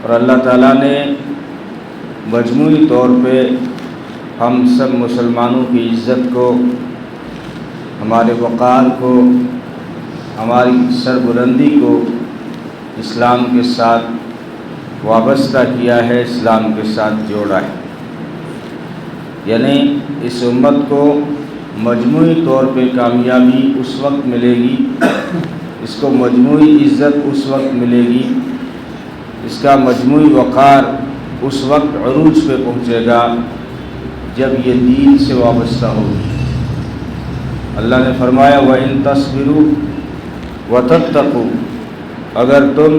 اور اللہ تعالیٰ نے مجموعی طور پہ ہم سب مسلمانوں کی عزت کو، ہمارے وقار کو، ہماری سربلندی کو اسلام کے ساتھ وابستہ کیا ہے، اسلام کے ساتھ جوڑا ہے۔ یعنی اس امت کو مجموعی طور پہ کامیابی اس وقت ملے گی، اس کو مجموعی عزت اس وقت ملے گی، اس کا مجموعی وقار اس وقت عروج پہ پہنچے گا جب یہ دین سے وابستہ ہوگی۔ اللہ نے فرمایا وَإِن تَصْبِرُوا وَتَتَّقُوا، اگر تم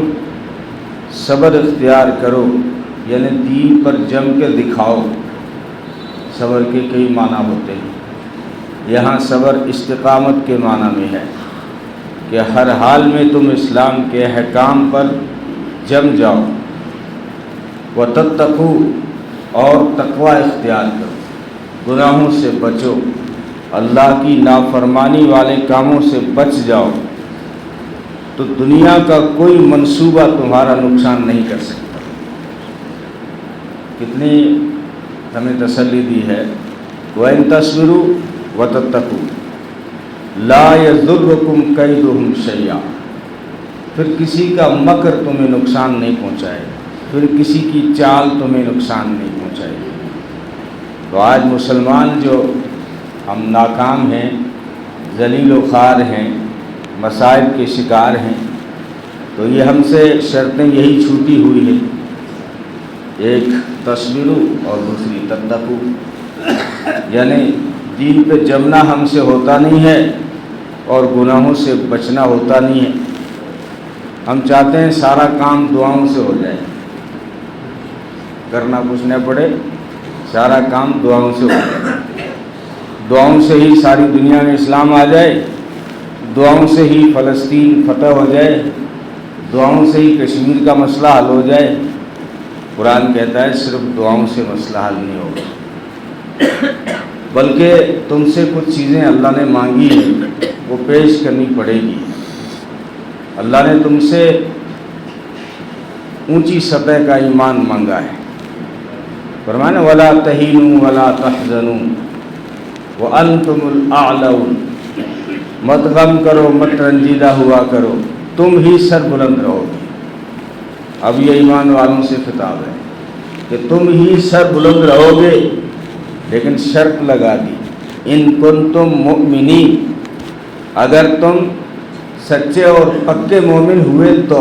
صبر اختیار کرو، یعنی دین پر جم کے دکھاؤ۔ صبر کے کئی معنی ہوتے ہیں، یہاں صبر استقامت کے معنی میں ہے کہ ہر حال میں تم اسلام کے احکام پر جم جاؤ۔ وَتَتَّقُوا، اور تقوی اختیار کرو، گناہوں سے بچو، اللہ کی نافرمانی والے کاموں سے بچ جاؤ، تو دنیا کا کوئی منصوبہ تمہارا نقصان نہیں کر سکتا۔ کتنی ہمیں تسلی دی ہے، وَإِن تَصْبِرُوا وَتَتَّقُوا لَا يَضُرُّكُمْ كَيْدُهُمْ شَيْئًا، پھر کسی کا مکر تمہیں نقصان نہیں پہنچائے، پھر کسی کی چال تمہیں نقصان نہیں پہنچائے۔ تو آج مسلمان جو ہم ناکام ہیں، ذلیل و خوار ہیں، مصائب کے شکار ہیں، تو یہ ہم سے شرطیں یہی چھوٹی ہوئی ہیں، ایک تصبروا اور دوسری تتقوا، یعنی دین پہ جمنا ہم سے ہوتا نہیں ہے اور گناہوں سے بچنا ہوتا نہیں ہے۔ ہم چاہتے ہیں سارا کام دعاؤں سے ہو جائے، کرنا کچھ نہ پڑے، سارا کام دعاؤں سے ہو جائے، دعاؤں سے ہی ساری دنیا میں اسلام آ جائے، دعاؤں سے ہی فلسطین فتح ہو جائے، دعاؤں سے ہی کشمیر کا مسئلہ حل ہو جائے۔ قرآن کہتا ہے صرف دعاؤں سے مسئلہ حل نہیں ہوگا، بلکہ تم سے کچھ چیزیں اللہ نے مانگی ہیں وہ پیش کرنی پڑے گی۔ اللہ نے تم سے اونچی سطح کا ایمان مانگا ہے، فرمایا وَلَا تَهِنُوا وَلَا تَحْزَنُوا وَأَنْتُمُ الْأَعْلَوْنَ، مت غم کرو، مت رنجیدہ ہوا کرو، تم ہی سر بلند رہو گے۔ اب یہ ایمان والوں سے خطاب ہے کہ تم ہی سر بلند رہو گے، لیکن شرط لگا دی ان کنتم مؤمنین، اگر تم سچے اور پکے مومن ہوئے تو۔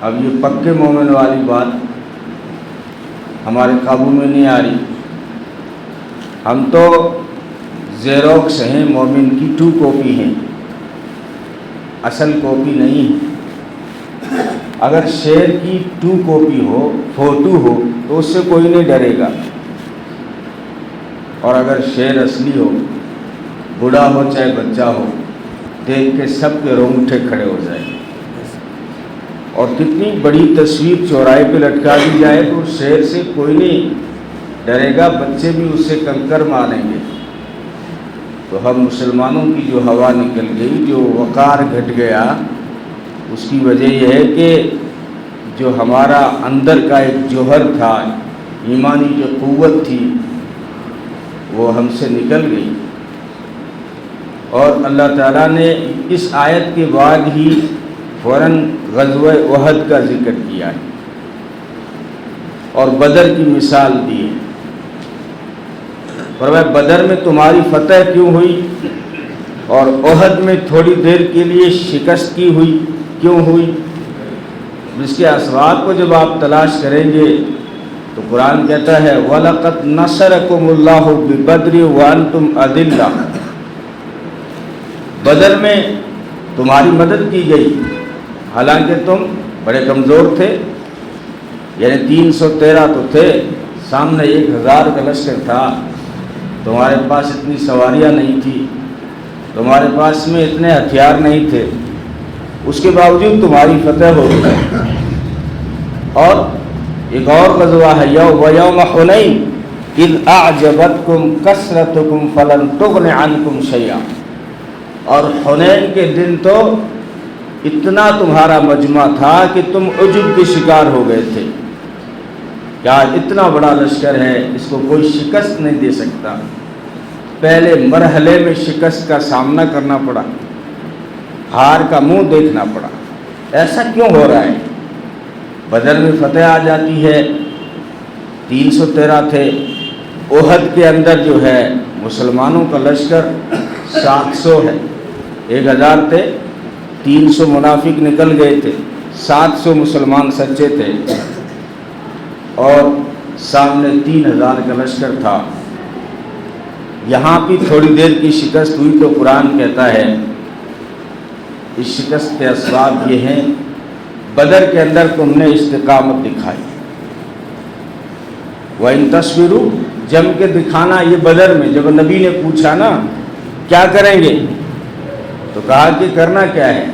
اب یہ پکے مومن والی بات ہمارے قابو میں نہیں آ رہی، ہم تو زیروکس ہیں، مومن کی 2 کاپی ہیں، اصل کاپی نہیں ہے۔ اگر شیر کی 2 کاپی ہو، فوٹو ہو، تو اس سے کوئی نہیں ڈرے گا، اور اگر شیر اصلی ہو، بوڑھا ہو چاہے بچہ ہو، دیکھ کے سب کے رونگٹے کھڑے ہو جائیں۔ اور کتنی بڑی تصویر چوراہے پہ لٹکا دی جائے تو شیر سے کوئی نہیں ڈرے گا، بچے بھی اس سے کنکر ماریں گے۔ تو ہم مسلمانوں کی جو ہوا نکل گئی، جو وقار گھٹ گیا، اس کی وجہ یہ ہے کہ جو ہمارا اندر کا ایک جوہر تھا، ایمانی جو قوت تھی، وہ ہم سے نکل گئی۔ اور اللہ تعالیٰ نے اس آیت کے بعد ہی فوراً غزوہ احد کا ذکر کیا ہے اور بدر کی مثال دی ہے۔ فرمایا بدر میں تمہاری فتح کیوں ہوئی اور احد میں تھوڑی دیر کے لیے شکست کی ہوئی، کیوں ہوئی؟ جس کے اسباب کو جب آپ تلاش کریں گے تو قرآن کہتا ہے وَلَقَدْ نَصَرَكُمُ اللَّهُ بِبَدْرٍ وَأَنْتُمْ أَذِلَّةٌ، بدر میں تمہاری مدد کی گئی حالانکہ تم بڑے کمزور تھے، یعنی 313 تو تھے، سامنے 1000 کا لشکر تھا، تمہارے پاس اتنی سواریاں نہیں تھی، تمہارے پاس میں اتنے ہتھیار نہیں تھے، اس کے باوجود تمہاری فتح ہو گئی۔ اور ایک اور غزوہ ہے وَيَوْمَ حُنَيْنٍ إِذْ أَعْجَبَتْكُمْ كَثْرَتُكُمْ فَلَمْ تُغْنِ عَنْكُمْ شَيْئًا، اور حنین کے دن تو اتنا تمہارا مجمع تھا کہ تم عجب کے شکار ہو گئے تھے کہ آج اتنا بڑا لشکر ہے، اس کو کوئی شکست نہیں دے سکتا۔ پہلے مرحلے میں شکست کا سامنا کرنا پڑا، ہار کا منہ دیکھنا پڑا۔ ایسا کیوں ہو رہا ہے؟ بدر میں فتح آ جاتی ہے، 313 تھے۔ احد کے اندر جو ہے مسلمانوں کا لشکر 700 ہے، 1000 تھے، 300 منافق نکل گئے تھے، 700 مسلمان سچے تھے، اور سامنے 3000 کا لشکر تھا۔ یہاں بھی تھوڑی دیر کی شکست ہوئی تو قرآن کہتا ہے اس شکست کے اسباب یہ ہیں، بدر کے اندر تم نے استقامت دکھائی۔ وَإِن تَصْبِرُوا، جم کے دکھانا، یہ بدر میں جب نبی نے پوچھا نا کیا کریں گے تو کہا کہ کرنا کیا ہے،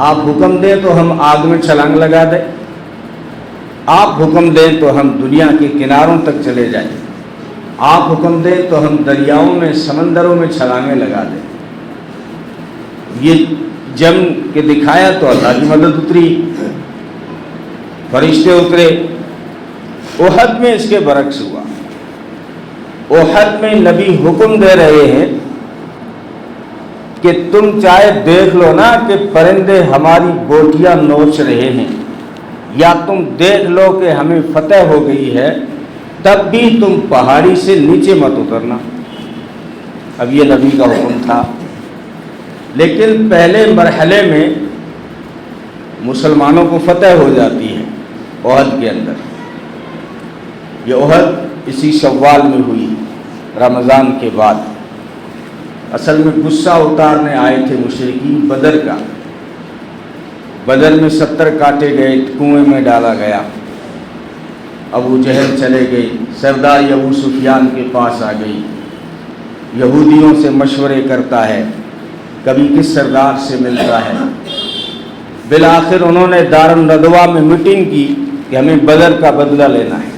آپ حکم دیں تو ہم آگ میں چھلانگ لگا دیں، آپ حکم دیں تو ہم دنیا کے کناروں تک چلے جائیں، آپ حکم دیں تو ہم دریاؤں میں سمندروں میں چھلانگیں لگا دیں۔ یہ جم کے دکھایا تو اللہ کی مدد اتری، فرشتے اترے۔ احد میں اس کے برعکس ہوا۔ احد میں نبی حکم دے رہے ہیں کہ تم چاہے دیکھ لو نا کہ پرندے ہماری بوٹیاں نوچ رہے ہیں، یا تم دیکھ لو کہ ہمیں فتح ہو گئی ہے، تب بھی تم پہاڑی سے نیچے مت اترنا۔ اب یہ نبی کا حکم تھا، لیکن پہلے مرحلے میں مسلمانوں کو فتح ہو جاتی ہے احد کے اندر۔ یہ احد اسی شوال میں ہوئی، رمضان کے بعد۔ اصل میں غصہ اتارنے آئے تھے مشرکین بدر کا۔ بدر میں 70 کاٹے گئے، کنویں میں ڈالا گیا۔ ابو جہل چلے گئے، سردار ابو سفیان کے پاس آ گئی، یہودیوں سے مشورے کرتا ہے، کبھی کس سردار سے ملتا ہے۔ بالآخر انہوں نے دار الندوہ میں میٹنگ کی کہ ہمیں بدر کا بدلہ لینا ہے۔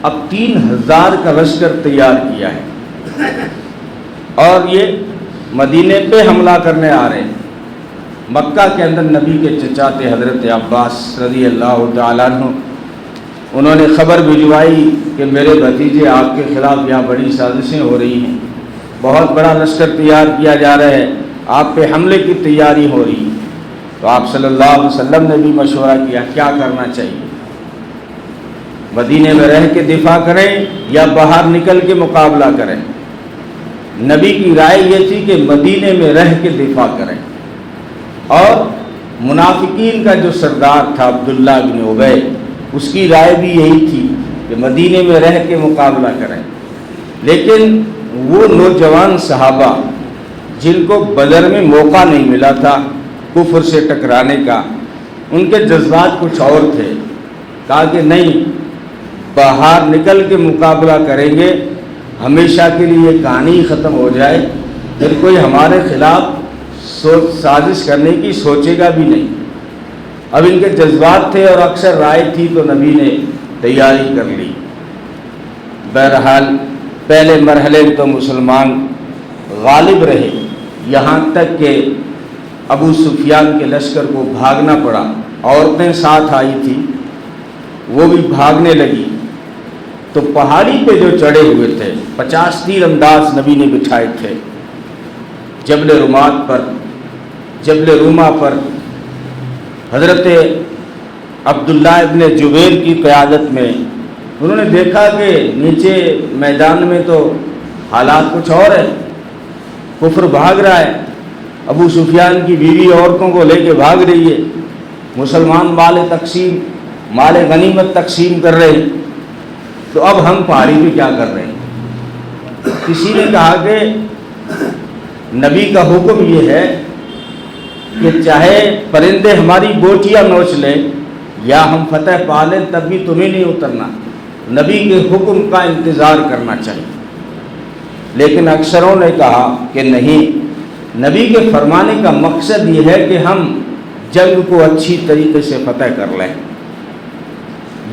اب 3000 کا لشکر تیار کیا ہے اور یہ مدینے پہ حملہ کرنے آ رہے ہیں۔ مکہ کے اندر نبی کے چچا تھے حضرت عباس رضی اللہ تعالیٰ عنہ، انہوں نے خبر بھجوائی کہ میرے بھتیجے آپ کے خلاف یہاں بڑی سازشیں ہو رہی ہیں، بہت بڑا لشکر تیار کیا جا رہا ہے، آپ پہ حملے کی تیاری ہو رہی ہے۔ تو آپ صلی اللہ علیہ وسلم نے بھی مشورہ کیا کیا کرنا چاہیے، مدینے میں رہ کے دفاع کریں یا باہر نکل کے مقابلہ کریں۔ نبی کی رائے یہ تھی کہ مدینے میں رہ کے دفاع کریں، اور منافقین کا جو سردار تھا عبداللہ بن ابی، اس کی رائے بھی یہی تھی کہ مدینے میں رہ کے مقابلہ کریں۔ لیکن وہ نوجوان صحابہ جن کو بدر میں موقع نہیں ملا تھا کفر سے ٹکرانے کا، ان کے جذبات کچھ اور تھے۔ کہا کہ نہیں، باہر نکل کے مقابلہ کریں گے، ہمیشہ کے لیے یہ کہانی ختم ہو جائے، پھر کوئی ہمارے خلاف سازش کرنے کی سوچے گا بھی نہیں۔ اب ان کے جذبات تھے اور اکثر رائے تھی، تو نبی نے تیاری کر لی۔ بہرحال پہلے مرحلے میں تو مسلمان غالب رہے، یہاں تک کہ ابو سفیان کے لشکر کو بھاگنا پڑا۔ عورتیں ساتھ آئی تھیں، وہ بھی بھاگنے لگی۔ تو پہاڑی پہ جو چڑھے ہوئے تھے 50 تیر انداز نبی نے بٹھائے تھے جبل رومات پر، جبل روما پر۔ حضرت عبداللہ ابن جبیر کی قیادت میں انہوں نے دیکھا کہ نیچے میدان میں تو حالات کچھ اور ہے، کفر بھاگ رہا ہے، ابو سفیان کی بیوی عورتوں کو لے کے بھاگ رہی ہے، مسلمان مال غنیمت تقسیم کر رہے ہیں، تو اب ہم پہاڑی پہ کیا کر رہے ہیں؟ کسی نے کہا کہ نبی کا حکم یہ ہے کہ چاہے پرندے ہماری بوٹیاں نوچ لیں یا ہم فتح پا لیں، تب بھی تمہیں نہیں اترنا، نبی کے حکم کا انتظار کرنا چاہیے۔ لیکن اکثروں نے کہا کہ نہیں، نبی کے فرمانے کا مقصد یہ ہے کہ ہم جنگ کو اچھی طریقے سے فتح کر لیں۔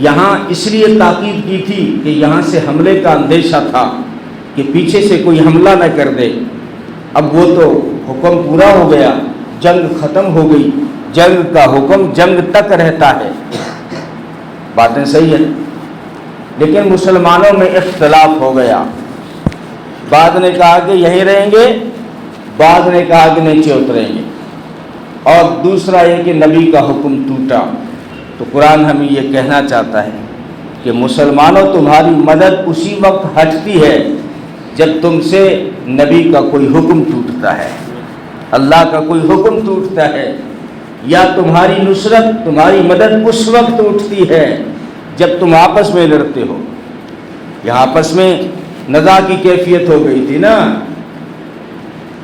یہاں اس لیے تاکید کی تھی کہ یہاں سے حملے کا اندیشہ تھا کہ پیچھے سے کوئی حملہ نہ کر دے۔ اب وہ تو حکم پورا ہو گیا، جنگ ختم ہو گئی، جنگ کا حکم جنگ تک رہتا ہے، باتیں صحیح ہیں، لیکن مسلمانوں میں اختلاف ہو گیا، بعض نے کہا کہ یہیں رہیں گے، بعض نے کہا کہ نیچے اتریں گے، اور دوسرا یہ کہ نبی کا حکم ٹوٹا۔ تو قرآن ہمیں یہ کہنا چاہتا ہے کہ مسلمانوں تمہاری مدد اسی وقت ہٹتی ہے جب تم سے نبی کا کوئی حکم ٹوٹتا ہے، اللہ کا کوئی حکم ٹوٹتا ہے، یا تمہاری نصرت، تمہاری مدد اس وقت اٹھتی ہے جب تم آپس میں لڑتے ہو۔ یہاں آپس میں نزاع کی کیفیت ہو گئی تھی نا،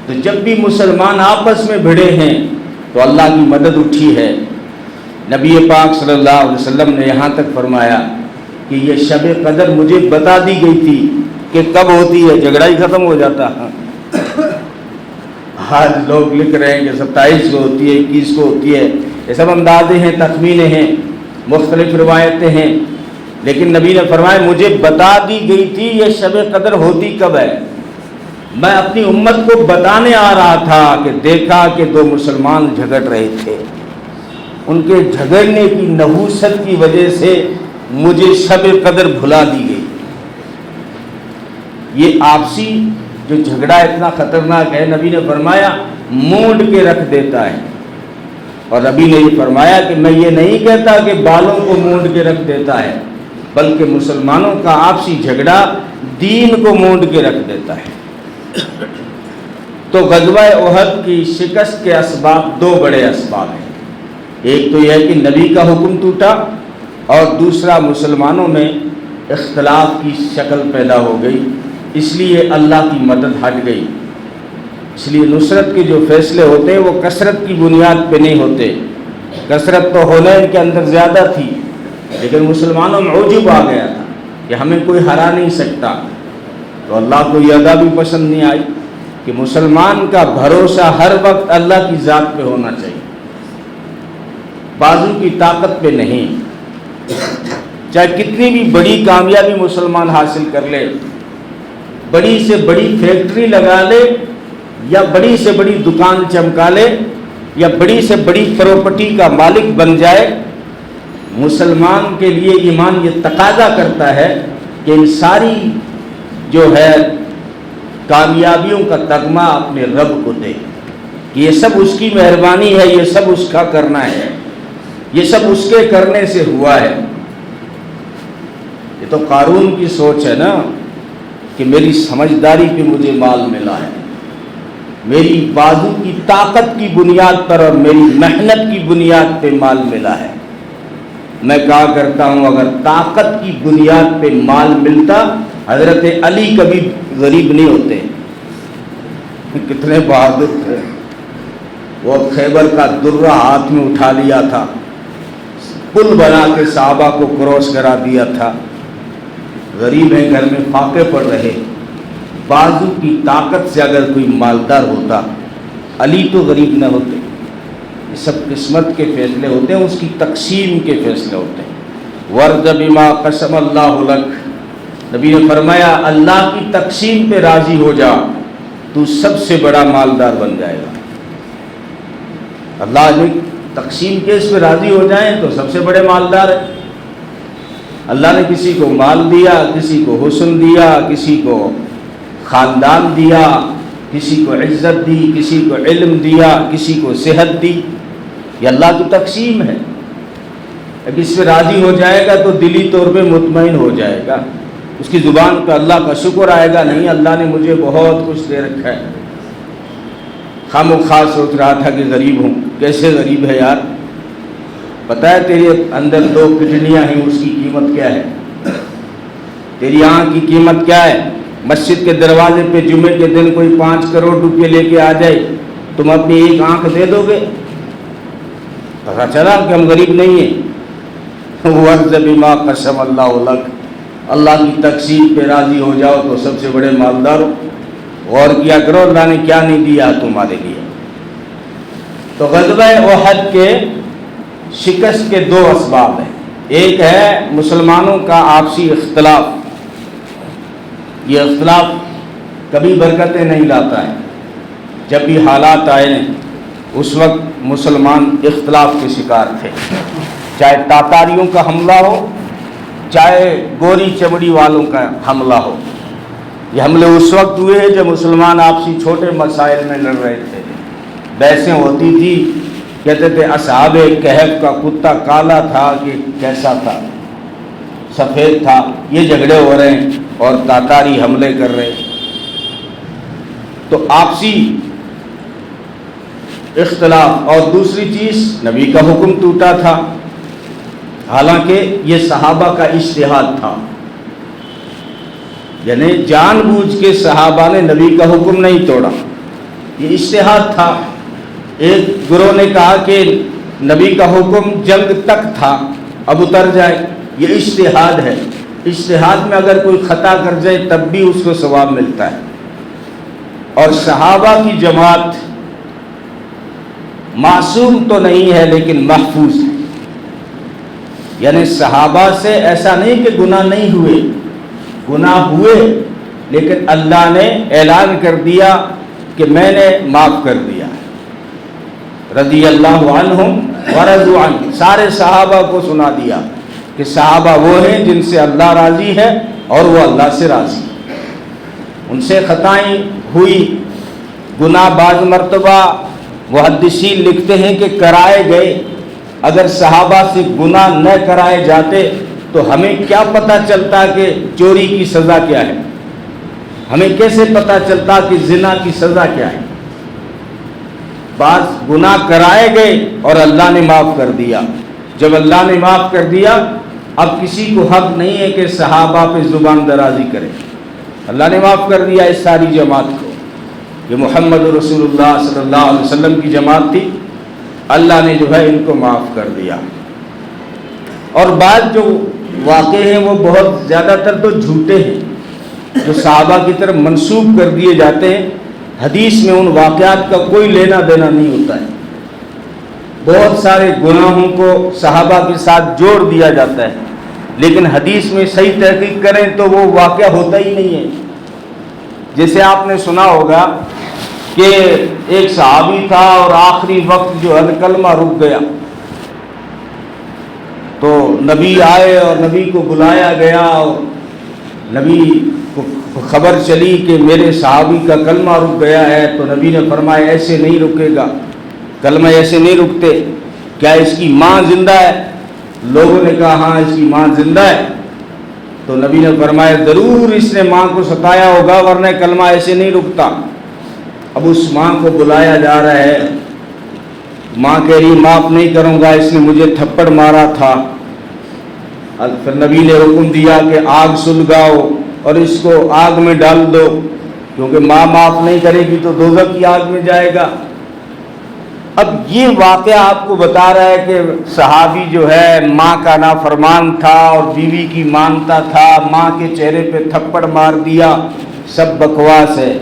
تو جب بھی مسلمان آپس میں بھڑے ہیں تو اللہ کی مدد اٹھی ہے۔ نبی پاک صلی اللہ علیہ وسلم نے یہاں تک فرمایا کہ یہ شب قدر مجھے بتا دی گئی تھی کہ کب ہوتی ہے، جھگڑا ہی ختم ہو جاتا۔ آج لوگ لکھ رہے ہیں کہ 27 کو ہوتی ہے، 21 کو ہوتی ہے، یہ سب اندازے ہیں، تخمینے ہیں، مختلف روایتیں ہیں، لیکن نبی نے فرمایا مجھے بتا دی گئی تھی یہ شب قدر ہوتی کب ہے۔ میں اپنی امت کو بتانے آ رہا تھا کہ دیکھا کہ دو مسلمان جھگڑ رہے تھے، ان کے جھگڑنے کی نحوست کی وجہ سے مجھے شب قدر بھلا دی گئی۔ یہ آپسی جو جھگڑا اتنا خطرناک ہے، نبی نے فرمایا مونڈ کے رکھ دیتا ہے، اور نبی نے یہ فرمایا کہ میں یہ نہیں کہتا کہ بالوں کو مونڈ کے رکھ دیتا ہے، بلکہ مسلمانوں کا آپسی جھگڑا دین کو مونڈ کے رکھ دیتا ہے۔ تو غزوہ احد کی شکست کے اسباب دو بڑے اسباب ہیں، ایک تو یہ ہے کہ نبی کا حکم ٹوٹا، اور دوسرا مسلمانوں میں اختلاف کی شکل پیدا ہو گئی، اس لیے اللہ کی مدد ہٹ گئی۔ اس لیے نصرت کے جو فیصلے ہوتے ہیں وہ کثرت کی بنیاد پہ نہیں ہوتے۔ کثرت تو حنین کے اندر زیادہ تھی، لیکن مسلمانوں میں عجب آ گیا تھا کہ ہمیں کوئی ہرا نہیں سکتا، تو اللہ کو یہ ادا بھی پسند نہیں آئی کہ مسلمان کا بھروسہ ہر وقت اللہ کی ذات پہ ہونا چاہیے، بازو کی طاقت پہ نہیں۔ چاہے کتنی بھی بڑی کامیابی مسلمان حاصل کر لے، بڑی سے بڑی فیکٹری لگا لے، یا بڑی سے بڑی دکان چمکا لے، یا بڑی سے بڑی پراپرٹی کا مالک بن جائے، مسلمان کے لیے ایمان یہ تقاضا کرتا ہے کہ ان ساری جو ہے کامیابیوں کا تغمہ اپنے رب کو دے، کہ یہ سب اس کی مہربانی ہے، یہ سب اس کا کرنا ہے، یہ سب اس کے کرنے سے ہوا ہے۔ یہ تو قارون کی سوچ ہے نا کہ میری سمجھداری پہ مجھے مال ملا ہے، میری بازو کی طاقت کی بنیاد پر اور میری محنت کی بنیاد پہ مال ملا ہے۔ میں کہا کرتا ہوں اگر طاقت کی بنیاد پہ مال ملتا حضرت علی کبھی غریب نہیں ہوتے، کتنے بہادر تھے، وہ خیبر کا درہ ہاتھ میں اٹھا لیا تھا، پل بنا کے صحابہ کو کراس کرا دیا تھا، غریب ہیں گھر میں فاقے پڑ رہے، بازو کی طاقت سے اگر کوئی مالدار ہوتا علی تو غریب نہ ہوتے۔ یہ سب قسمت کے فیصلے ہوتے ہیں، اس کی تقسیم کے فیصلے ہوتے ہیں۔ ورض بما قسم اللہ لک، نبی نے فرمایا اللہ کی تقسیم پہ راضی ہو جا، تو سب سے بڑا مالدار بن جائے گا۔ اللہ نے تقسیم کے اس پہ راضی ہو جائیں تو سب سے بڑے مالدار ہیں۔ اللہ نے کسی کو مال دیا، کسی کو حسن دیا، کسی کو خاندان دیا، کسی کو عزت دی، کسی کو علم دیا، کسی کو صحت دی، یہ اللہ کی تقسیم ہے۔ اگر اس پہ راضی ہو جائے گا تو دلی طور پہ مطمئن ہو جائے گا، اس کی زبان پہ اللہ کا شکر آئے گا، نہیں اللہ نے مجھے بہت کچھ دے رکھا ہے۔ خام و خاص سوچ رہا تھا کہ غریب ہوں، کیسے غریب ہے یار، پتہ ہے تیرے اندر 2 کڈنیاں ہیں، اس کی قیمت کیا ہے، تیری آنکھ کی قیمت کیا ہے۔ مسجد کے دروازے پہ جمعے کے دن کوئی 5 کروڑ روپے لے کے آ جائے، تم اپنی ایک آنکھ دے دو گے؟ پتہ چلا کہ ہم غریب نہیں ہیں۔ ورض بما قسم اللہ لک، اللہ کی تقسیم پہ راضی ہو جاؤ تو سب سے بڑے مالدار ہو۔ غور کیا کرو اللہ نے کیا نہیں دیا تمہارے لیے۔ تو غزوہ احد کے شکست کے 2 اسباب ہیں، ایک ہے مسلمانوں کا آپسی اختلاف، یہ اختلاف کبھی برکتیں نہیں لاتا ہے، جب بھی حالات آئے اس وقت مسلمان اختلاف کے شکار تھے، چاہے تاتاریوں کا حملہ ہو چاہے گوری چمڑی والوں کا حملہ ہو۔ یہ حملے اس وقت ہوئے جب مسلمان آپسی چھوٹے مسائل میں لڑ رہے تھے، بحثیں ہوتی تھی، کہتے تھے اصحاب کہف کا کتا کالا تھا کہ کیسا تھا، سفید تھا، یہ جھگڑے ہو رہے ہیں اور تاتاری حملے کر رہے ہیں۔ تو آپسی اختلاف، اور دوسری چیز نبی کا حکم ٹوٹا تھا، حالانکہ یہ صحابہ کا اجتہاد تھا، یعنی جان بوجھ کے صحابہ نے نبی کا حکم نہیں توڑا، یہ اجتہاد تھا۔ ایک گروہ نے کہا کہ نبی کا حکم جنگ تک تھا، اب اتر جائے، یہ اجتہاد ہے، اجتہاد میں اگر کوئی خطا کر جائے تب بھی اس کو ثواب ملتا ہے۔ اور صحابہ کی جماعت معصوم تو نہیں ہے لیکن محفوظ ہے، یعنی صحابہ سے ایسا نہیں کہ گناہ نہیں ہوئے، گناہ ہوئے، لیکن اللہ نے اعلان کر دیا کہ میں نے معاف کر دیا، رضی اللہ عنہم ورضوا عنہ، سارے صحابہ کو سنا دیا کہ صحابہ وہ ہیں جن سے اللہ راضی ہے اور وہ اللہ سے راضی ہے۔ ان سے خطائیں ہوئی، گناہ بعض مرتبہ محدثین لکھتے ہیں کہ کرائے گئے، اگر صحابہ سے گناہ نہ کرائے جاتے تو ہمیں کیا پتہ چلتا کہ چوری کی سزا کیا ہے، ہمیں کیسے پتہ چلتا کہ زنا کی سزا کیا ہے۔ بعض گناہ کرائے گئے اور اللہ نے معاف کر دیا۔ جب اللہ نے معاف کر دیا، اب کسی کو حق نہیں ہے کہ صحابہ پہ زبان درازی کرے، اللہ نے معاف کر دیا اس ساری جماعت کو۔ یہ محمد رسول اللہ صلی اللہ علیہ وسلم کی جماعت تھی، اللہ نے جو ہے ان کو معاف کر دیا۔ اور بعض جو واقعے ہیں وہ بہت زیادہ تر تو جھوٹے ہیں، جو صحابہ کی طرف منسوب کر دیے جاتے ہیں، حدیث میں ان واقعات کا کوئی لینا دینا نہیں ہوتا ہے۔ بہت سارے گناہوں کو صحابہ کے ساتھ جوڑ دیا جاتا ہے، لیکن حدیث میں صحیح تحقیق کریں تو وہ واقعہ ہوتا ہی نہیں ہے۔ جیسے آپ نے سنا ہوگا کہ ایک صحابی تھا اور آخری وقت جو ہے کلمہ رک گیا، تو نبی آئے اور نبی کو بلایا گیا، اور نبی کو خبر چلی کہ میرے صحابی کا کلمہ رک گیا ہے، تو نبی نے فرمایا ایسے نہیں رکے گا، کلمہ ایسے نہیں رکتے، کیا اس کی ماں زندہ ہے؟ لوگوں نے کہا ہاں اس کی ماں زندہ ہے۔ تو نبی نے فرمایا ضرور اس نے ماں کو ستایا ہوگا ورنہ کلمہ ایسے نہیں رکتا۔ اب اس ماں کو بلایا جا رہا ہے، ماں کہہ رہی معاف نہیں کروں گا، اس نے مجھے تھپڑ مارا تھا۔ پھر نبی نے حکم دیا کہ آگ سلگاؤ اور اس کو آگ میں ڈال دو، کیونکہ ماں معاف نہیں کرے گی تو دوزخ کی آگ میں جائے گا۔ اب یہ واقعہ آپ کو بتا رہا ہے کہ صحابی جو ہے ماں کا نافرمان تھا اور بیوی کی مانتا تھا، ماں کے چہرے پہ تھپڑ مار دیا، سب بکواس ہے۔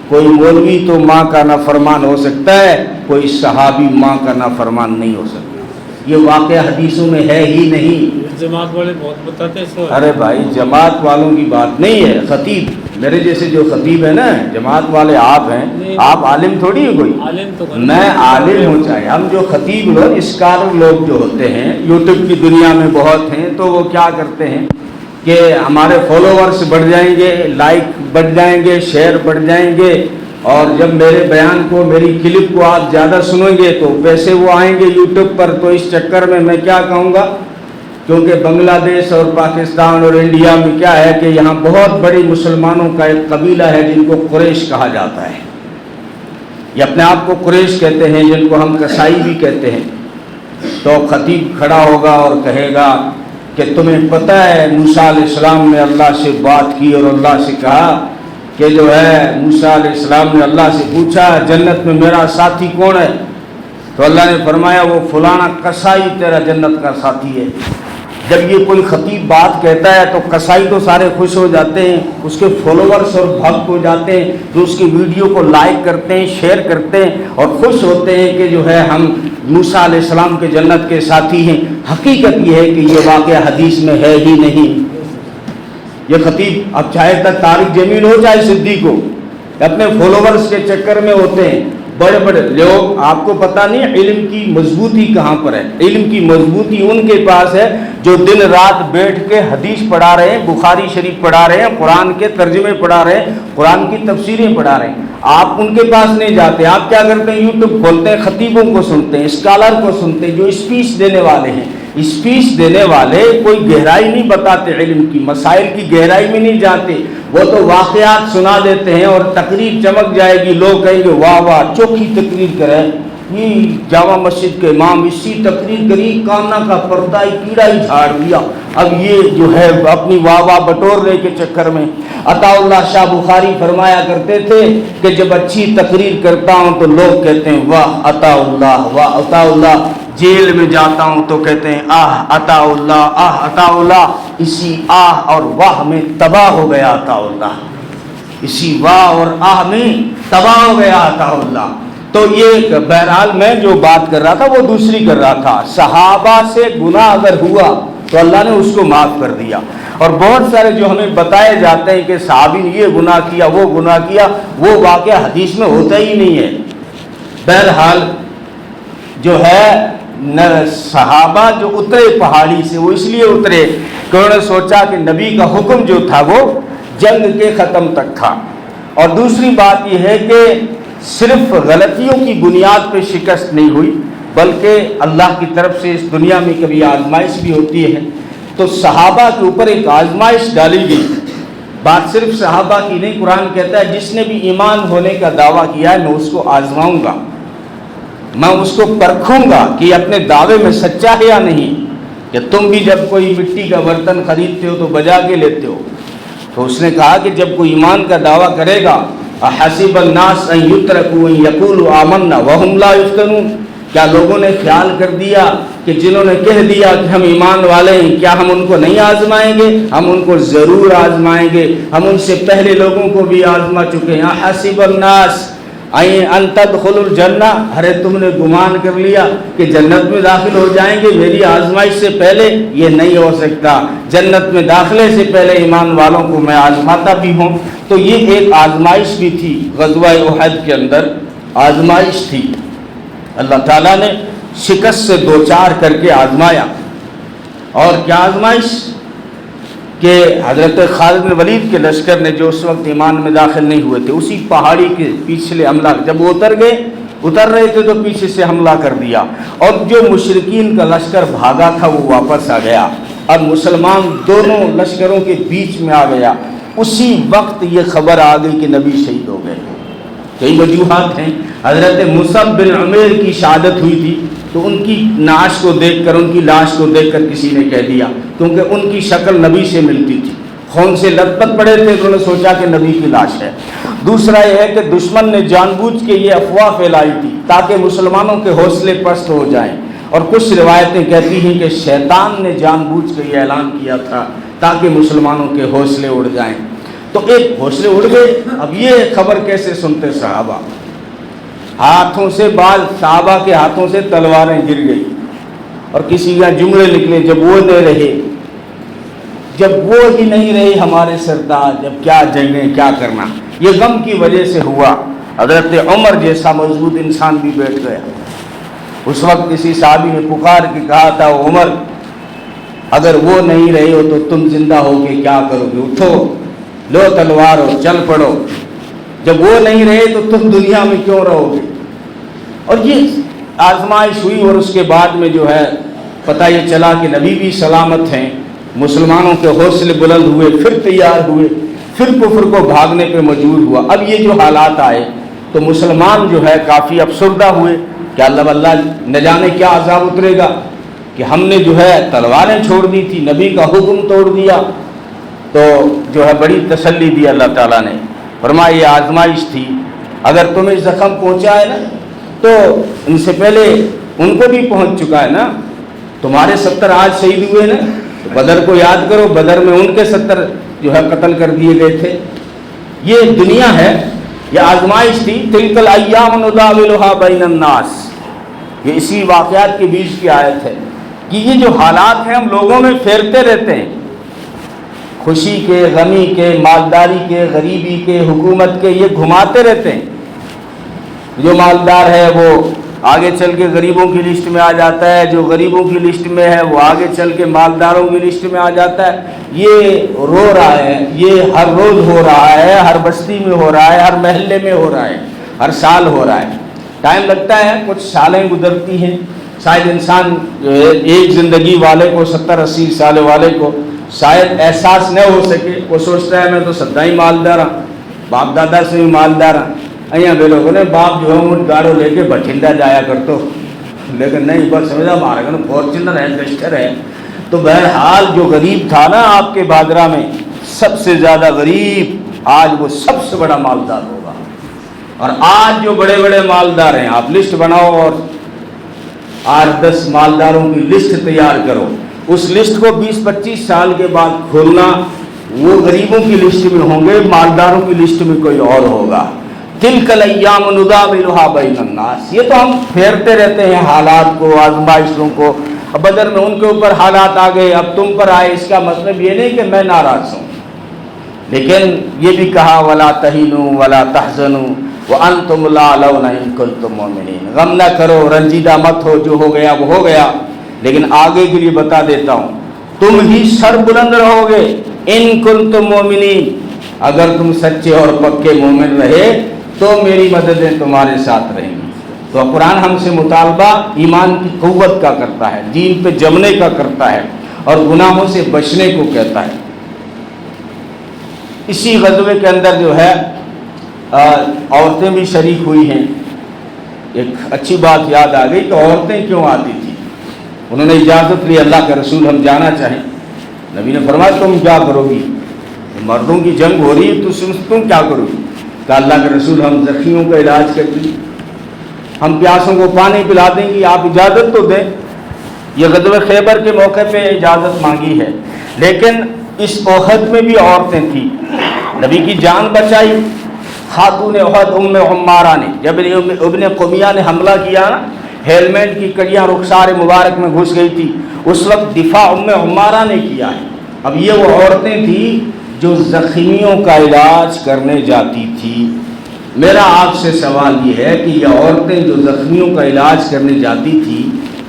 کوئی مولوی تو ماں کا نافرمان ہو سکتا ہے، کوئی صحابی ماں کا نافرمان نہیں ہو سکتا، یہ واقعہ حدیثوں میں ہے ہی نہیں۔ جماعت والے بہت بتاتے ہیں۔ ارے بھائی جماعت والوں کی بات نہیں ہے، خطیب میرے جیسے جو خطیب ہے نا، جماعت والے آپ ہیں، آپ عالم تھوڑی ہے کوئی، میں عالم ہوں، چاہے ہم جو خطیب لوگ اسکالر لوگ جو ہوتے ہیں یوٹیوب کی دنیا میں بہت ہیں، تو وہ کیا کرتے ہیں کہ ہمارے فالوورز بڑھ جائیں گے، لائک بڑھ جائیں گے، شیئر بڑھ جائیں گے، اور جب میرے بیان کو میری کلپ کو آپ زیادہ سنیں گے تو پیسے وہ آئیں گے یوٹیوب پر۔ تو اس چکر میں کیا کہوں گا، کیونکہ بنگلہ دیش اور پاکستان اور انڈیا میں کیا ہے کہ یہاں بہت بڑی مسلمانوں کا ایک قبیلہ ہے جن کو قریش کہا جاتا ہے، یہ اپنے آپ کو قریش کہتے ہیں، جن کو ہم قصائی بھی کہتے ہیں۔ تو خطیب کھڑا ہوگا اور کہے گا کہ تمہیں پتہ ہے موسیٰ علیہ السلام نے اللہ سے بات کی اور اللہ سے کہا کہ جو ہے موسیٰ علیہ السلام نے اللہ سے پوچھا جنت میں میرا ساتھی کون ہے، تو اللہ نے فرمایا وہ فلانا قصائی تیرا جنت کا ساتھی ہے۔ جب یہ کوئی خطیب بات کہتا ہے تو قصائی تو سارے خوش ہو جاتے ہیں، اس کے فالوورز اور بھکت ہو جاتے ہیں، جو اس کی ویڈیو کو لائک کرتے ہیں، شیئر کرتے ہیں اور خوش ہوتے ہیں کہ جو ہے ہم موسیٰ علیہ السلام کے جنت کے ساتھی ہیں۔ حقیقت یہ ہے کہ یہ واقعہ حدیث میں ہے ہی نہیں۔ یہ خطیب اب چاہے تک طارق جمیل ہو چاہے صدیق ہو، اپنے فالوورز کے چکر میں ہوتے ہیں، بڑے بڑے لوگ، آپ کو پتہ نہیں علم کی مضبوطی کہاں پر ہے؟ علم کی مضبوطی ان کے پاس ہے جو دن رات بیٹھ کے حدیث پڑھا رہے ہیں، بخاری شریف پڑھا رہے ہیں، قرآن کے ترجمے پڑھا رہے ہیں، قرآن کی تفسیریں پڑھا رہے ہیں۔ آپ ان کے پاس نہیں جاتے، آپ کیا کرتے ہیں؟ یوٹیوب کھولتے ہیں، خطیبوں کو سنتے ہیں، اسکالر کو سنتے ہیں، جو اسپیچ دینے والے ہیں۔ اسپیچ دینے والے کوئی گہرائی نہیں بتاتے، علم کی مسائل کی گہرائی میں نہیں جاتے، وہ تو واقعات سنا دیتے ہیں اور تقریر چمک جائے گی، لوگ کہیں گے واہ واہ چوکھی تقریر کرے، یہ جامع مسجد کے امام اسی تقریر کری، کانا کا پردہ ہی کیڑا ہی جھاڑ دیا، اب یہ جو ہے اپنی واہ واہ بٹورنے کے چکر میں۔ عطا اللہ شاہ بخاری فرمایا کرتے تھے کہ جب اچھی تقریر کرتا ہوں تو لوگ کہتے ہیں واہ عطا اللہ، واہ عطا اللہ، جیل میں جاتا ہوں تو کہتے ہیں آہ عطا اللہ، آہ عطا اللہ، اسی آہ اور واہ میں تباہ ہو گیا عطا اللہ، اسی واہ اور آہ میں تباہ ہو گیا عطا اللہ۔ تو یہ بہرحال میں جو بات کر رہا تھا وہ دوسری کر رہا تھا، صحابہ سے گناہ اگر ہوا تو اللہ نے اس کو معاف کر دیا، اور بہت سارے جو ہمیں بتائے جاتے ہیں کہ صحابی نے یہ گناہ کیا وہ گناہ کیا، وہ واقعہ حدیث میں ہوتا ہی نہیں ہے۔ بہرحال جو ہے صحابہ جو اترے پہاڑی سے، وہ اس لیے اترے کہ انہوں نے سوچا کہ نبی کا حکم جو تھا وہ جنگ کے ختم تک تھا، اور دوسری بات یہ ہے کہ صرف غلطیوں کی بنیاد پہ شکست نہیں ہوئی، بلکہ اللہ کی طرف سے اس دنیا میں کبھی آزمائش بھی ہوتی ہے، تو صحابہ کے اوپر ایک آزمائش ڈالی گئی۔ بات صرف صحابہ کی نہیں، قرآن کہتا ہے جس نے بھی ایمان ہونے کا دعویٰ کیا ہے میں اس کو آزماؤں گا، میں اس کو پرکھوں گا کہ اپنے دعوے میں سچا ہے یا نہیں، کہ تم بھی جب کوئی مٹی کا برتن خریدتے ہو تو بجا کے لیتے ہو، تو اس نے کہا کہ جب کوئی ایمان کا دعویٰ کرے گا احسب الناس ان یترکوا ان یقولوا آمنا وهم لا یفتنون، کیا لوگوں نے خیال کر دیا کہ جنہوں نے کہہ دیا کہ ہم ایمان والے ہیں، کیا ہم ان کو نہیں آزمائیں گے؟ ہم ان کو ضرور آزمائیں گے، ہم ان سے پہلے لوگوں کو بھی آزما چکے ہیں۔ احسب الناس ان تدخلوا الجنہ، ارے تم نے گمان کر لیا کہ جنت میں داخل ہو جائیں گے میری آزمائش سے پہلے؟ یہ نہیں ہو سکتا، جنت میں داخلے سے پہلے ایمان والوں کو میں آزماتا بھی ہوں۔ تو یہ ایک آزمائش بھی تھی، غزوہ احد کے اندر آزمائش تھی، اللہ تعالیٰ نے شکست سے دوچار کر کے آزمایا۔ اور کیا آزمائش؟ کہ حضرت خالد بن ولید کے لشکر نے جو اس وقت ایمان میں داخل نہیں ہوئے تھے، اسی پہاڑی کے پچھلے حملہ، جب وہ اتر رہے تھے تو پیچھے سے حملہ کر دیا، اور جو مشرکین کا لشکر بھاگا تھا وہ واپس آ گیا، اور مسلمان دونوں لشکروں کے بیچ میں آ گیا۔ اسی وقت یہ خبر آ گئی کہ نبی شہید ہو گئے۔ کئی وجوہات ہیں، حضرت مصعب بن عمیر کی شہادت ہوئی تھی، تو ان کی نعش کو دیکھ کر، ان کی لاش کو دیکھ کر کسی نے کہہ دیا، کیونکہ ان کی شکل نبی سے ملتی تھی، خون سے لت پت پڑے تھے، تو انہوں نے سوچا کہ نبی کی لاش ہے۔ دوسرا یہ ہے کہ دشمن نے جان بوجھ کے یہ افواہ پھیلائی تھی تاکہ مسلمانوں کے حوصلے پست ہو جائیں، اور کچھ روایتیں کہتی ہیں کہ شیطان نے جان بوجھ کے یہ اعلان کیا تھا تاکہ مسلمانوں کے حوصلے اڑ جائیں۔ تو ایک حوصلے اڑ گئے، اب یہ خبر کیسے سنتے صحابہ؟ ہاتھوں سے صحابہ کے ہاتھوں سے تلواریں گر گئی، اور کسی کا جملے نکلے جب وہ ہی نہیں رہے ہمارے سردار، جب کیا جنگیں، کیا کرنا۔ یہ غم کی وجہ سے ہوا۔ حضرت عمر جیسا مضبوط انسان بھی بیٹھ گیا۔ اس وقت کسی صحابی نے پکار کے کہا تھا، عمر اگر وہ نہیں رہے ہو تو تم زندہ ہو کے کیا کرو گے؟ اٹھو، لو تلوار ہو، چل پڑو، جب وہ نہیں رہے تو تم دنیا میں کیوں رہو گے؟ اور یہ آزمائش ہوئی، اور اس کے بعد میں جو ہے پتہ یہ چلا کہ نبی بھی سلامت ہیں، مسلمانوں کے حوصلے بلند ہوئے، پھر تیار ہوئے، پھر کفر کو بھاگنے پہ مجبور ہوا۔ اب یہ جو حالات آئے تو مسلمان جو ہے کافی افسردہ ہوئے کہ اللہ نہ جانے کیا عذاب اترے گا، کہ ہم نے جو ہے تلواریں چھوڑ دی تھی، نبی کا حکم توڑ دیا۔ تو جو ہے بڑی تسلی دی اللہ تعالیٰ نے، فرمایا یہ آزمائش تھی، اگر تمہیں زخم پہنچا ہے نا تو ان سے پہلے ان کو بھی پہنچ چکا ہے نا، تمہارے 70 آج شہید ہوئے نا، تو بدر کو یاد کرو، بدر میں ان کے 70 جو ہے قتل کر دیے گئے تھے۔ یہ دنیا ہے، یہ آزمائش تھی۔ تلک الایام نداولها بین الناس، یہ اسی واقعات کے بیچ کی آیت ہے کہ یہ جو حالات ہیں ہم لوگوں میں پھیرتے رہتے ہیں، خوشی کے، غمی کے، مالداری کے، غریبی کے، حکومت کے، یہ گھماتے رہتے ہیں۔ جو مالدار ہے وہ آگے چل کے غریبوں کی لسٹ میں آ جاتا ہے، جو غریبوں کی لسٹ میں ہے وہ آگے چل کے مالداروں کی لسٹ میں آ جاتا ہے۔ یہ رو رہا ہے، یہ ہر روز ہو رہا ہے، ہر بستی میں ہو رہا ہے، ہر محلے میں ہو رہا ہے، ہر سال ہو رہا ہے۔ ٹائم لگتا ہے، کچھ سالیں گزرتی ہیں، شاید انسان ایک زندگی والے کو 70-80 سال والے کو شاید احساس نہ ہو سکے، وہ سوچتا ہے میں تو سدا ہی مالدار ہوں، باپ دادا سے بھی مالدار ہوں۔ અહીંયા બે લોકોને બાપ જો હું ગાડો લેકે બઠિંડા જાયા કરતો, لیکن نہیں، بس سمجھا ہمارے گھر فارچونر ہے، ڈسٹر ہے۔ تو بہرحال جو غریب تھا نا آپ کے بادرہ میں، سب سے زیادہ غریب آج وہ سب سے بڑا مالدار ہوگا۔ اور آج جو بڑے بڑے مالدار ہیں، آپ لسٹ بناؤ اور 8-10 مالداروں کی لسٹ تیار کرو، اس لسٹ کو 20-25 سال کے بعد کھولنا، وہ غریبوں کی لسٹ میں ہوں گے، مالداروں کی لسٹ میں کوئی اور ہوگا۔ تلک الایام نداولها بین الناس، یہ تو ہم پھیرتے رہتے ہیں حالات کو، آزمائشوں کو۔ اب بدر میں ان کے اوپر حالات آ گئے، اب تم پر آئے، اس کا مطلب یہ نہیں کہ میں ناراض ہوں، لیکن یہ بھی کہا ولا تہینوا ولا تحزنوا وانتم الاعلون ان کنتم مؤمنین، غم نہ کرو، رنجیدہ مت ہو، جو ہو گیا وہ ہو گیا، لیکن آگے کے لیے بتا دیتا ہوں تم ہی سر بلند رہو گے، ان کنتم مؤمنین، اگر تم سچے اور پکے مومن رہے تو میری مددیں تمہارے ساتھ رہیں گی۔ تو قرآن ہم سے مطالبہ ایمان کی قوت کا کرتا ہے، دین پہ جمنے کا کرتا ہے، اور گناہوں سے بچنے کو کہتا ہے۔ اسی غزوے کے اندر جو ہے عورتیں بھی شریک ہوئی ہیں۔ ایک اچھی بات یاد آ گئی کہ عورتیں کیوں آتی تھیں، انہوں نے اجازت لی، اللہ کے رسول ہم جانا چاہیں۔ نبی نے فرمایا تم کیا کرو گی، مردوں کی جنگ ہو رہی ہے تو تم کیا کرو گی؟ کہ اللہ کے رسول ہم زخمیوں کا علاج کر دیں، ہم پیاسوں کو پانی پلا دیں گی، آپ اجازت تو دیں۔ یہ غزوہ خیبر کے موقع پہ اجازت مانگی ہے، لیکن اس احد میں بھی عورتیں تھیں، نبی کی جان بچائی۔ خاتون احد ام عمارہ نے، جب ابن قمیہ نے حملہ کیا نا، ہیلمٹ کی کڑیاں رخسار مبارک میں گھس گئی تھی، اس وقت دفاع ام عمارہ نے کیا ہے۔ اب یہ وہ عورتیں تھیں جو زخمیوں کا علاج کرنے جاتی تھی۔ میرا آپ سے سوال یہ ہے کہ یہ عورتیں جو زخمیوں کا علاج کرنے جاتی تھی،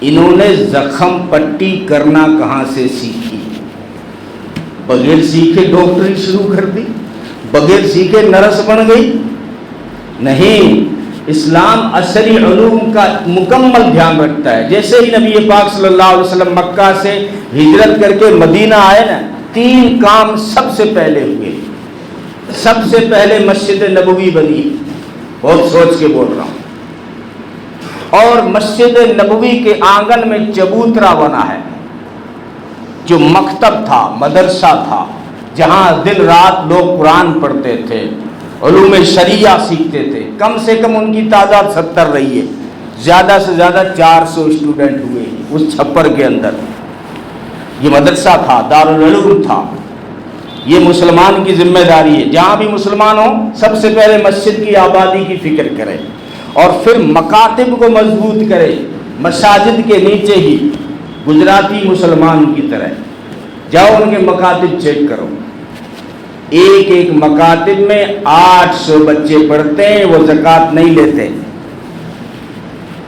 انہوں نے زخم پٹی کرنا کہاں سے سیکھی؟ بغیر سیکھے ڈاکٹری شروع کر دی، بغیر سیکھے نرس بن گئی؟ نہیں، اسلام عصری علوم کا مکمل دھیان رکھتا ہے۔ جیسے ہی نبی پاک صلی اللہ علیہ وسلم مکہ سے ہجرت کر کے مدینہ آئے نا، 3 کام سب سے پہلے ہوئے۔ سب سے پہلے مسجد نبوی بنی، بہت سوچ کے بول رہا ہوں، اور مسجد نبوی کے آنگن میں چبوترا بنا ہے، جو مکتب تھا، مدرسہ تھا، جہاں دن رات لوگ قرآن پڑھتے تھے، علوم شریعہ سیکھتے تھے۔ کم سے کم ان کی تعداد 70 رہی ہے، زیادہ سے زیادہ 400 اسٹوڈنٹ ہوئے اس چھپر کے اندر۔ یہ مدرسہ تھا، دارالعلوم تھا۔ یہ مسلمان کی ذمہ داری ہے، جہاں بھی مسلمان ہوں سب سے پہلے مسجد کی آبادی کی فکر کرے، اور پھر مکاتب کو مضبوط کرے۔ مساجد کے نیچے ہی گجراتی مسلمان کی طرح جاؤ، ان کے مکاتب چیک کرو، ایک ایک مکاتب میں 800 بچے پڑھتے ہیں، وہ زکوٰۃ نہیں لیتے۔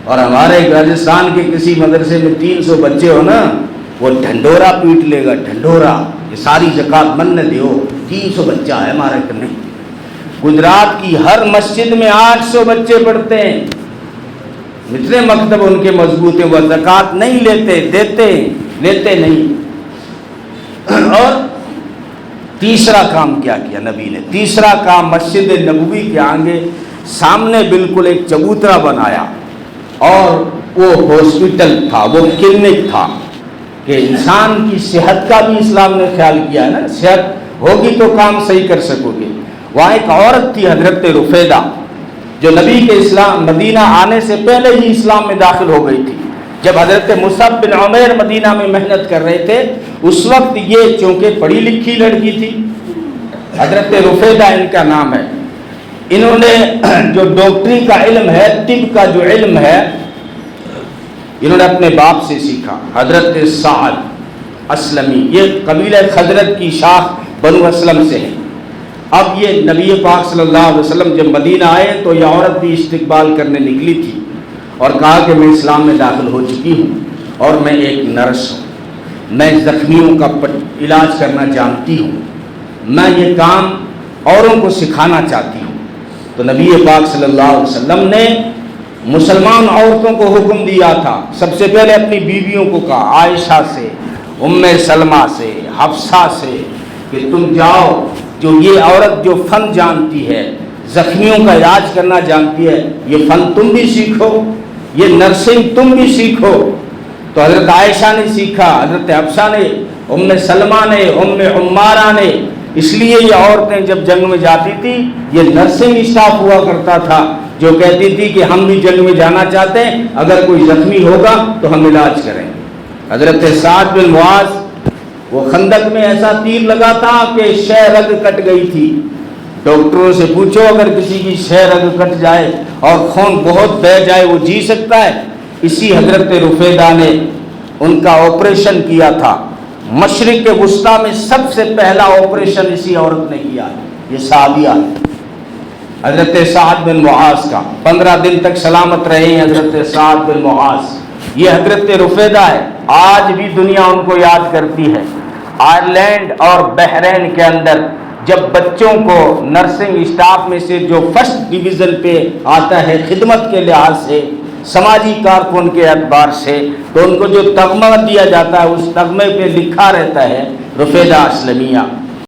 اور ہمارے راجستھان کے کسی مدرسے میں 300 بچے ہو نا، وہ ڈھنڈورا پیٹ لے گا، ڈھنڈورا، یہ ساری زکوٰۃ من نہ دیو، 300 بچہ ہے ہمارے گھر میں۔ گجرات کی ہر مسجد میں 800 بچے پڑھتے ہیں، اتنے مکتب ان کے مضبوط ہیں، وہ زکوٰۃ نہیں لیتے، لیتے نہیں۔ اور تیسرا کام کیا کیا نبی نے؟ تیسرا کام، مسجد نبوی کے آگے سامنے بالکل ایک چبوترا بنایا، اور وہ ہاسپٹل تھا، وہ کلینک تھا، کہ انسان کی صحت کا بھی اسلام نے خیال کیا ہے نا، صحت ہوگی تو کام صحیح کر سکو گے۔ وہاں ایک عورت تھی حضرت رفیدہ، جو نبی کے اسلام مدینہ آنے سے پہلے ہی اسلام میں داخل ہو گئی تھی۔ جب حضرت مصعب بن عمیر مدینہ میں محنت کر رہے تھے، اس وقت یہ چونکہ پڑھی لکھی لڑکی تھی، حضرت رفیدہ ان کا نام ہے، انہوں نے جو ڈاکٹری کا علم ہے، طب کا جو علم ہے، انہوں نے اپنے باپ سے سیکھا، حضرت سعد اسلمی، یہ قبیلہ خزرج کی شاخ بنو اسلم سے ہے۔ اب یہ نبی پاک صلی اللہ علیہ وسلم جب مدینہ آئے تو یہ عورت بھی استقبال کرنے نکلی تھی اور کہا کہ میں اسلام میں داخل ہو چکی ہوں اور میں ایک نرس ہوں، میں زخمیوں کا علاج کرنا جانتی ہوں، میں یہ کام اوروں کو سکھانا چاہتی ہوں۔ تو نبی پاک صلی اللہ علیہ وسلم نے مسلمان عورتوں کو حکم دیا تھا، سب سے پہلے اپنی بیویوں کو کہا، عائشہ سے، ام سلمہ سے، حفصہ سے، کہ تم جاؤ، جو یہ عورت جو فن جانتی ہے، زخمیوں کا علاج کرنا جانتی ہے، یہ فن تم بھی سیکھو، یہ نرسنگ تم بھی سیکھو۔ تو حضرت عائشہ نے سیکھا، حضرت حفصہ نے، ام سلمہ نے، ام عمارہ نے۔ اس لیے یہ عورتیں جب جنگ میں جاتی تھی، یہ نرسنگ اسٹاف ہوا کرتا تھا جو کہتی تھی کہ ہم بھی جنگ میں جانا چاہتے ہیں، اگر کوئی زخمی ہوگا تو ہم علاج کریں گے۔ حضرت سعد بن معاذ، وہ خندق میں ایسا تیر لگا تھا کہ شہ رگ کٹ گئی تھی۔ ڈاکٹروں سے پوچھو اگر کسی کی شہ رگ کٹ جائے اور خون بہت بہہ جائے وہ جی سکتا ہے؟ اسی حضرت رفیدہ نے ان کا آپریشن کیا تھا۔ مشرق وسطیٰ میں سب سے پہلا آپریشن اسی عورت نے کیا، یہ صحابیہ حضرت سعد بن معاذ کا۔ 15 دن تک سلامت رہے ہیں حضرت سعد بن معاذ۔ یہ حضرت رفیدہ ہے، آج بھی دنیا ان کو یاد کرتی ہے۔ آئرلینڈ اور بحرین کے اندر جب بچوں کو نرسنگ اسٹاف میں سے جو فرسٹ ڈویژن پہ آتا ہے خدمت کے لحاظ سے، سماجی کارکن کے اعتبار سے، تو ان کو جو تمغہ دیا جاتا ہے اس تمغے پہ لکھا رہتا ہے رفیدہ اسلمیہ۔